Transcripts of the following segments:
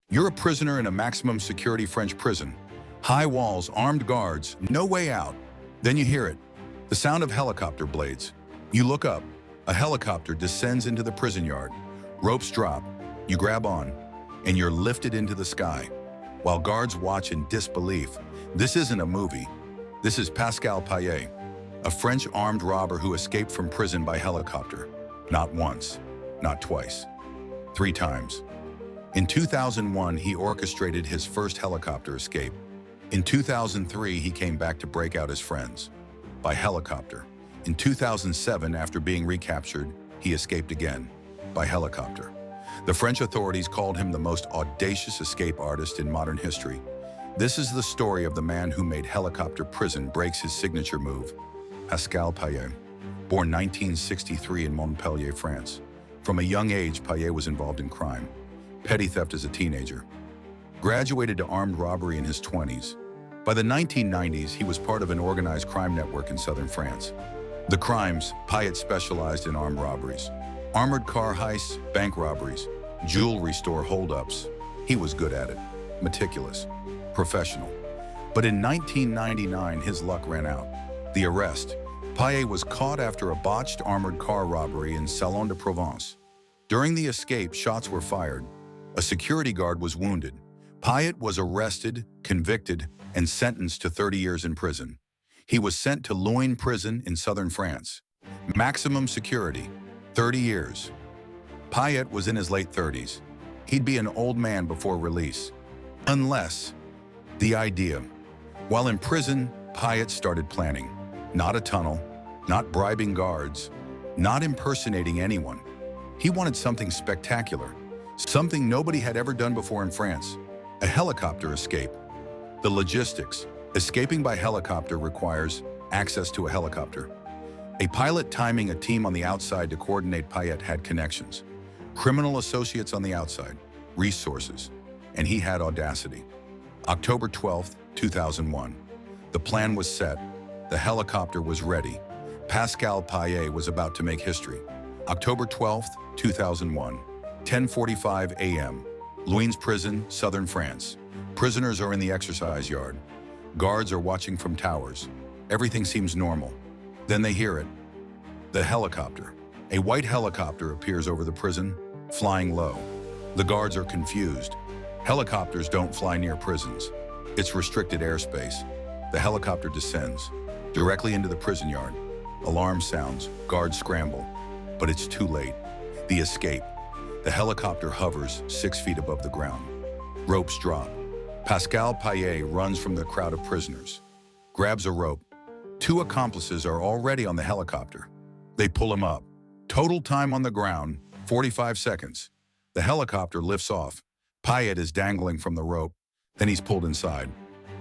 You're a prisoner in a maximum security French prison. High walls, armed guards, no way out. Then you hear it, the sound of helicopter blades. You look up, a helicopter descends into the prison yard. Ropes drop, you grab on, and you're lifted into the sky. While guards watch in disbelief, this isn't a movie. This is Pascal Payet, a French armed robber who escaped from prison by helicopter. Not once, not twice, 3 times. In 2001, he orchestrated his first helicopter escape. In 2003, he came back to break out his friends by helicopter. In 2007, after being recaptured, he escaped again by helicopter. The French authorities called him the most audacious escape artist in modern history. This is the story of the man who made helicopter prison breaks his signature move. Pascal Payet, born 1963 in Montpellier, France. From a young age, Payet was involved in crime. Petty theft as a teenager. Graduated to armed robbery in his 20s. By the 1990s, he was part of an organized crime network in southern France. The crimes, Payet specialized in armed robberies. Armored car heists, bank robberies, jewelry store holdups. He was good at it. Meticulous. Professional. But in 1999, his luck ran out. The arrest. Payet was caught after a botched armored car robbery in Salon de Provence. During the escape, shots were fired. A security guard was wounded. Payet was arrested, convicted, and sentenced to 30 years in prison. He was sent to Luynes prison in southern France. Maximum security, 30 years. Payet was in his late 30s. He'd be an old man before release. Unless, the idea. While in prison, Payet started planning. Not a tunnel, not bribing guards, not impersonating anyone. He wanted something spectacular. Something nobody had ever done before in France, a helicopter escape. The logistics. Escaping by helicopter requires access to a helicopter. A pilot timing a team on the outside to coordinate. Payet had connections. Criminal associates on the outside, resources, and he had audacity. October 12, 2001. The plan was set. The helicopter was ready. Pascal Payet was about to make history. October 12, 2001. 10:45 a.m. Luynes prison, southern France. Prisoners are in the exercise yard. Guards are watching from towers. Everything seems normal. Then they hear it. The helicopter. A white helicopter appears over the prison, flying low. The guards are confused. Helicopters don't fly near prisons. It's restricted airspace. The helicopter descends directly into the prison yard. Alarm sounds. Guards scramble. But it's too late. The escape. The helicopter hovers 6 feet above the ground. Ropes drop. Pascal Payet runs from the crowd of prisoners, grabs a rope. 2 accomplices are already on the helicopter. They pull him up. Total time on the ground, 45 seconds. The helicopter lifts off. Payet is dangling from the rope. Then he's pulled inside.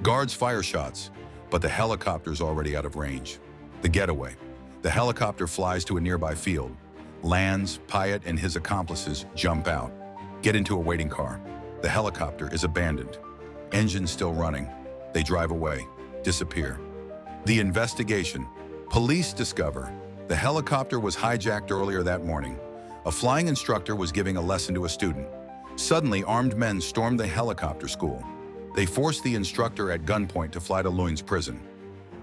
Guards fire shots, but the helicopter's already out of range. The getaway. The helicopter flies to a nearby field. Lands. Payet and his accomplices jump out, get into a waiting car. The helicopter is abandoned. Engine still running. They drive away, disappear. The investigation. Police discover the helicopter was hijacked earlier that morning. A flying instructor was giving a lesson to a student. Suddenly, armed men stormed the helicopter school. They forced the instructor at gunpoint to fly to Luynes prison.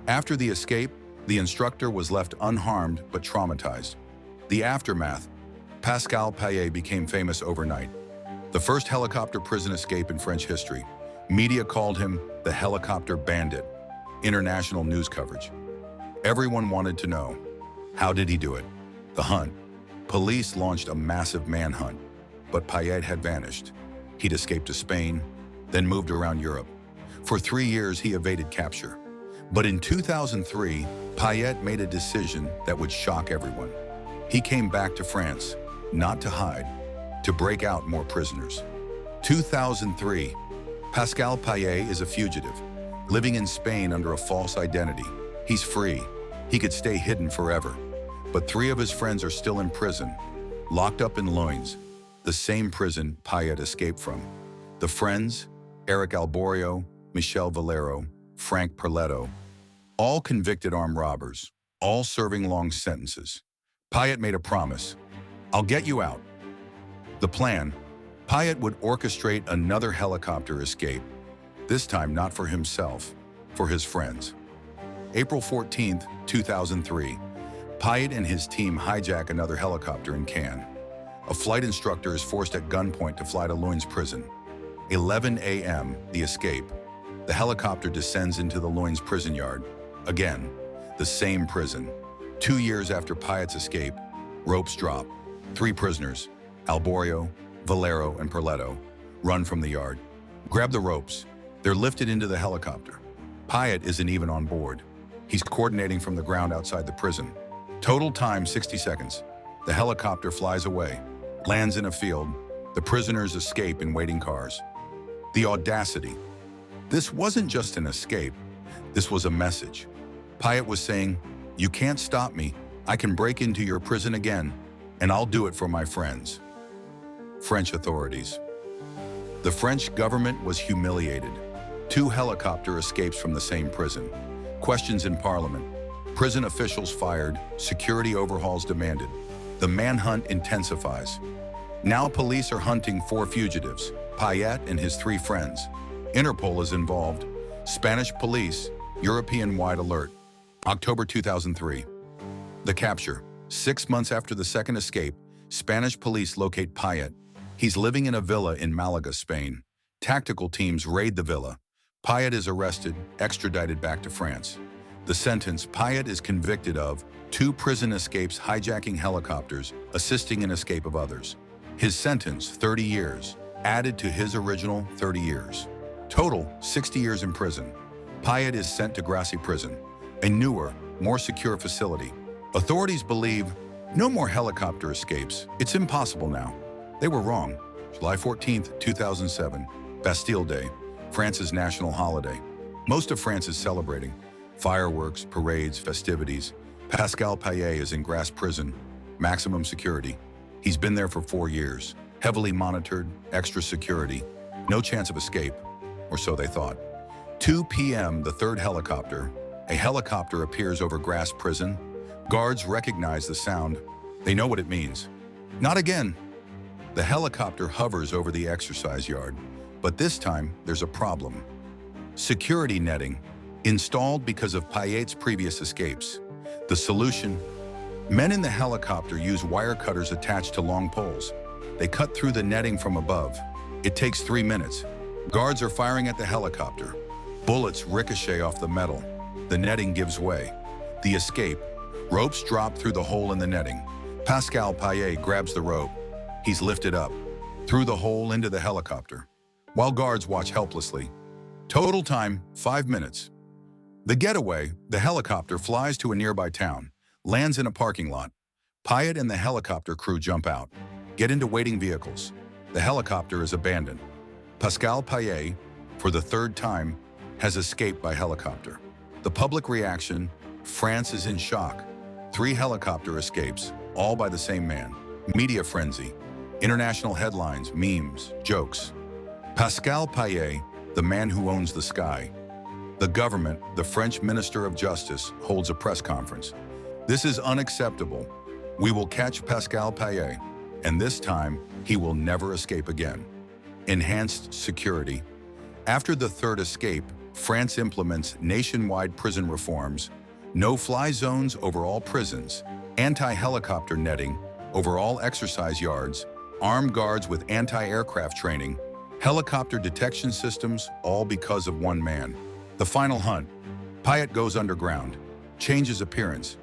After the escape, the instructor was left unharmed but traumatized. The aftermath. Pascal Payet became famous overnight. The first helicopter prison escape in French history. Media called him the helicopter bandit. International news coverage. Everyone wanted to know, how did he do it? The hunt. Police launched a massive manhunt, but Payet had vanished. He'd escaped to Spain, then moved around Europe. For 3 years, he evaded capture. But in 2003, Payet made a decision that would shock everyone. He came back to France, not to hide, to break out more prisoners. 2003, Pascal Payet is a fugitive, living in Spain under a false identity. He's free. He could stay hidden forever. But 3 of his friends are still in prison, locked up in Luynes, the same prison Payet escaped from. The friends, Eric Alborio, Michel Valero, Frank Perletto, all convicted armed robbers, all serving long sentences. Payet made a promise. I'll get you out. The plan, Payet would orchestrate another helicopter escape, this time not for himself, for his friends. April 14, 2003, Payet and his team hijack another helicopter in Cannes. A flight instructor is forced at gunpoint to fly to Luynes prison. 11 a.m., the escape. The helicopter descends into the Luynes prison yard. Again, the same prison. 2 years after Payet's escape, ropes drop. 3 prisoners, Alborio, Valero, and Perletto, run from the yard. Grab the ropes. They're lifted into the helicopter. Payet isn't even on board. He's coordinating from the ground outside the prison. Total time 60 seconds. The helicopter flies away, lands in a field. The prisoners escape in waiting cars. The audacity. This wasn't just an escape. This was a message. Payet was saying, "You can't stop me. I can break into your prison again, and I'll do it for my friends." French authorities. The French government was humiliated. 2 helicopter escapes from the same prison. Questions in Parliament. Prison officials fired. Security overhauls demanded. The manhunt intensifies. Now police are hunting 4 fugitives, Payet and his 3 friends. Interpol is involved. Spanish police, European-wide alert. October 2003. The capture. 6 months after the second escape, Spanish police locate Payet. He's living in a villa in Malaga, Spain. Tactical teams raid the villa. Payet is arrested, extradited back to France. The sentence: Payet is convicted of 2 prison escapes, hijacking helicopters, assisting in escape of others. His sentence, 30 years, added to his original 30 years. Total, 60 years in prison. Payet is sent to Grasse prison, a newer, more secure facility. Authorities believe no more helicopter escapes. It's impossible now. They were wrong. July 14, 2007, Bastille Day, France's national holiday. Most of France is celebrating. Fireworks, parades, festivities. Pascal Payet is in Grasse prison, maximum security. He's been there for 4 years, heavily monitored, extra security, no chance of escape, or so they thought. 2 p.m., the third helicopter. A helicopter appears over Grasse prison. Guards recognize the sound. They know what it means. Not again. The helicopter hovers over the exercise yard, but this time there's a problem. Security netting, installed because of Payet's previous escapes. The solution: men in the helicopter use wire cutters attached to long poles. They cut through the netting from above. It takes 3 minutes. Guards are firing at the helicopter. Bullets ricochet off the metal. The netting gives way. The escape: ropes drop through the hole in the netting. Pascal Payet grabs the rope. He's lifted up, through the hole into the helicopter, while guards watch helplessly. Total time, 5 minutes. The getaway: the helicopter flies to a nearby town, lands in a parking lot. Payet and the helicopter crew jump out, get into waiting vehicles. The helicopter is abandoned. Pascal Payet, for the 3rd time, has escaped by helicopter. The public reaction: France is in shock. 3 helicopter escapes, all by the same man. Media frenzy. International headlines, memes, jokes. Pascal Payet, the man who owns the sky. The government, the French Minister of Justice, holds a press conference. "This is unacceptable. We will catch Pascal Payet, and this time he will never escape again." Enhanced security. After the 3rd escape, France implements nationwide prison reforms, no-fly zones over all prisons, anti-helicopter netting over all exercise yards, armed guards with anti-aircraft training, helicopter detection systems, all because of one man. The final hunt: Payet goes underground, changes appearance,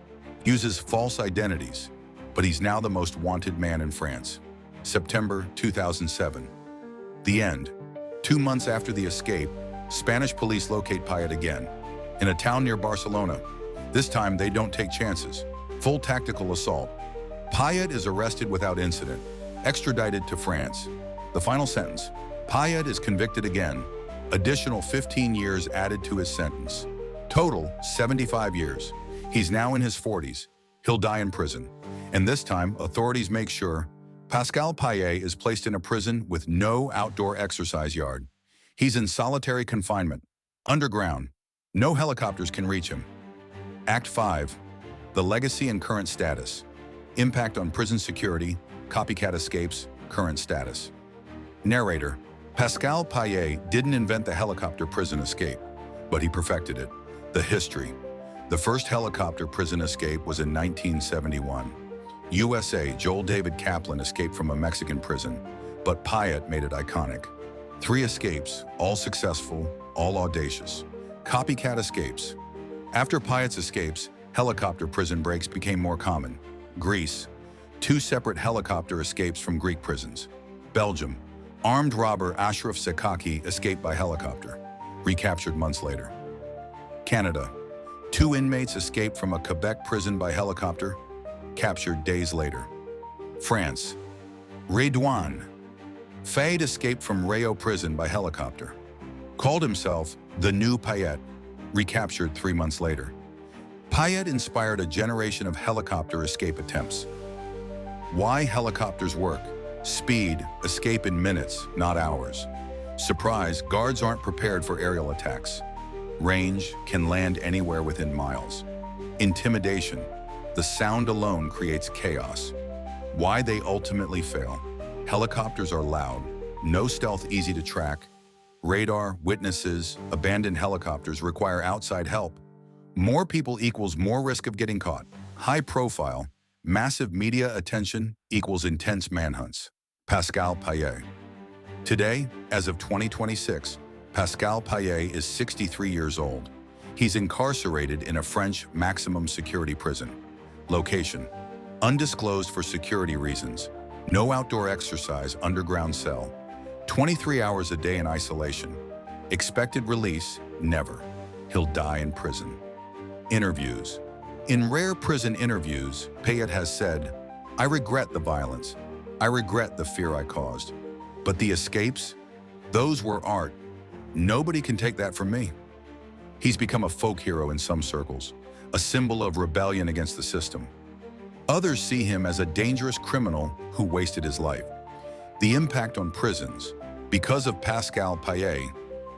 uses false identities, but he's now the most wanted man in France. September 2007. The end. 2 months after the escape, Spanish police locate Payet again, in a town near Barcelona. This time they don't take chances. Full tactical assault. Payet is arrested without incident, extradited to France. The final sentence: Payet is convicted again. Additional 15 years added to his sentence. Total 75 years. He's now in his 40s. He'll die in prison. And this time, authorities make sure Pascal Payet is placed in a prison with no outdoor exercise yard. He's in solitary confinement, underground. No helicopters can reach him. Act 5. The legacy and current status. Impact on prison security, copycat escapes, current status. Narrator: Pascal Payet didn't invent the helicopter prison escape, but he perfected it. The history. The first helicopter prison escape was in 1971. USA Joel David Kaplan escaped from a Mexican prison, but Payet made it iconic. 3 escapes, all successful, all audacious. Copycat escapes. After Payet's escapes, helicopter prison breaks became more common. Greece: 2 separate helicopter escapes from Greek prisons. Belgium: armed robber Ashraf Sakaki escaped by helicopter, recaptured months later. Canada: 2 inmates escaped from a Quebec prison by helicopter, captured days later. France: Redouane Fayed escaped from Rayo prison by helicopter. Called himself the new Payet, recaptured 3 months later. Payet inspired a generation of helicopter escape attempts. Why helicopters work: speed, escape in minutes, not hours. Surprise, guards aren't prepared for aerial attacks. Range, can land anywhere within miles. Intimidation, the sound alone creates chaos. Why they ultimately fail: helicopters are loud, no stealth easy to track. Radar, witnesses, abandoned helicopters require outside help. More people equals more risk of getting caught. High profile, massive media attention equals intense manhunts. Pascal Payet. Today, as of 2026, Pascal Payet is 63 years old. He's incarcerated in a French maximum security prison. Location: undisclosed for security reasons. No outdoor exercise, underground cell. 23 hours a day in isolation. Expected release: never. He'll die in prison. Interviews. In rare prison interviews, Payet has said, "I regret the violence. I regret the fear I caused. But the escapes? Those were art. Nobody can take that from me." He's become a folk hero in some circles, a symbol of rebellion against the system. Others see him as a dangerous criminal who wasted his life. The impact on prisons. Because of Pascal Payet,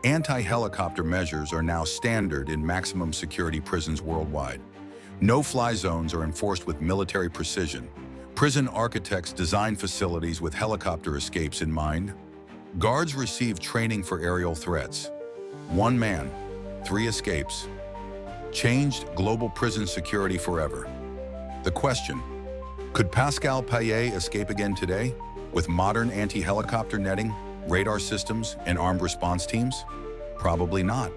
anti-helicopter measures are now standard in maximum security prisons worldwide. No-fly zones are enforced with military precision. Prison architects design facilities with helicopter escapes in mind. Guards receive training for aerial threats. 1 man, 3 escapes. Changed global prison security forever. The question: could Pascal Payet escape again today, with modern anti-helicopter netting, radar systems, and armed response teams? Probably not.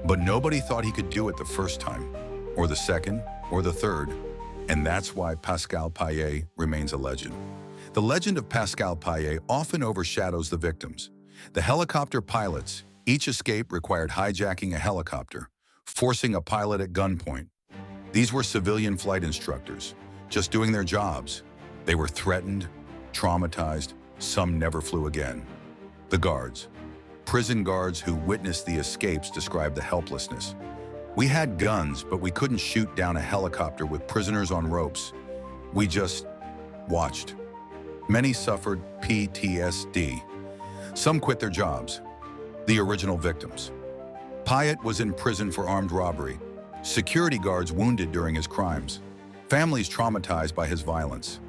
But nobody thought he could do it the first time, or the second, or the third. And that's why Pascal Payet remains a legend. The legend of Pascal Payet often overshadows the victims. The helicopter pilots: each escape required hijacking a helicopter, forcing a pilot at gunpoint. These were civilian flight instructors, just doing their jobs. They were threatened, traumatized, some never flew again. The guards. Prison guards who witnessed the escapes described the helplessness. "We had guns, but we couldn't shoot down a helicopter with prisoners on ropes. We just watched." Many suffered PTSD. Some quit their jobs. The original victims. Payet was in prison for armed robbery. Security guards wounded during his crimes. Families traumatized by his violence.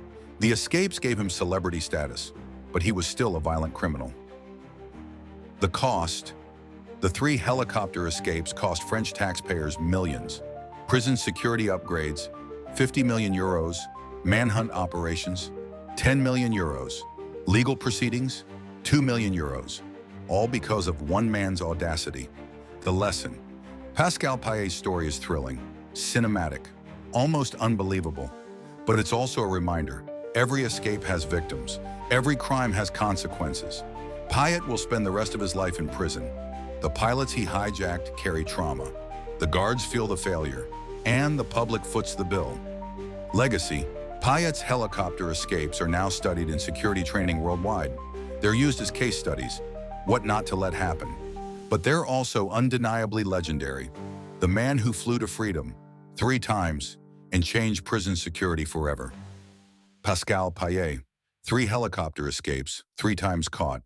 The escapes gave him celebrity status, but he was still a violent criminal. The cost. The 3 helicopter escapes cost French taxpayers millions. Prison security upgrades, 50 million euros. Manhunt operations, 10 million euros. Legal proceedings, 2 million euros. All because of 1 man's audacity. The lesson. Pascal Payet's story is thrilling, cinematic, almost unbelievable. But it's also a reminder: every escape has victims. Every crime has consequences. Payet will spend the rest of his life in prison. The pilots he hijacked carry trauma. The guards feel the failure. And the public foots the bill. Legacy. Payet's helicopter escapes are now studied in security training worldwide. They're used as case studies, what not to let happen. But they're also undeniably legendary. The man who flew to freedom 3 times and changed prison security forever. Pascal Payet, 3 helicopter escapes, 3 times caught,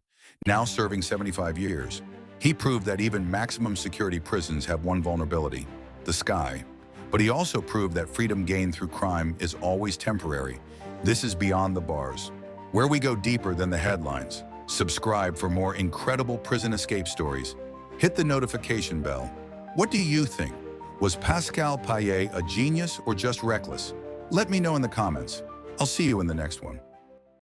now serving 75 years. He proved that even maximum security prisons have one vulnerability: the sky. But he also proved that freedom gained through crime is always temporary. This is beyond the bars, where we go deeper than the headlines. Subscribe for more incredible prison escape stories. Hit the notification bell. What do you think? Was Pascal Payet a genius or just reckless? Let me know in the comments. I'll see you in the next one.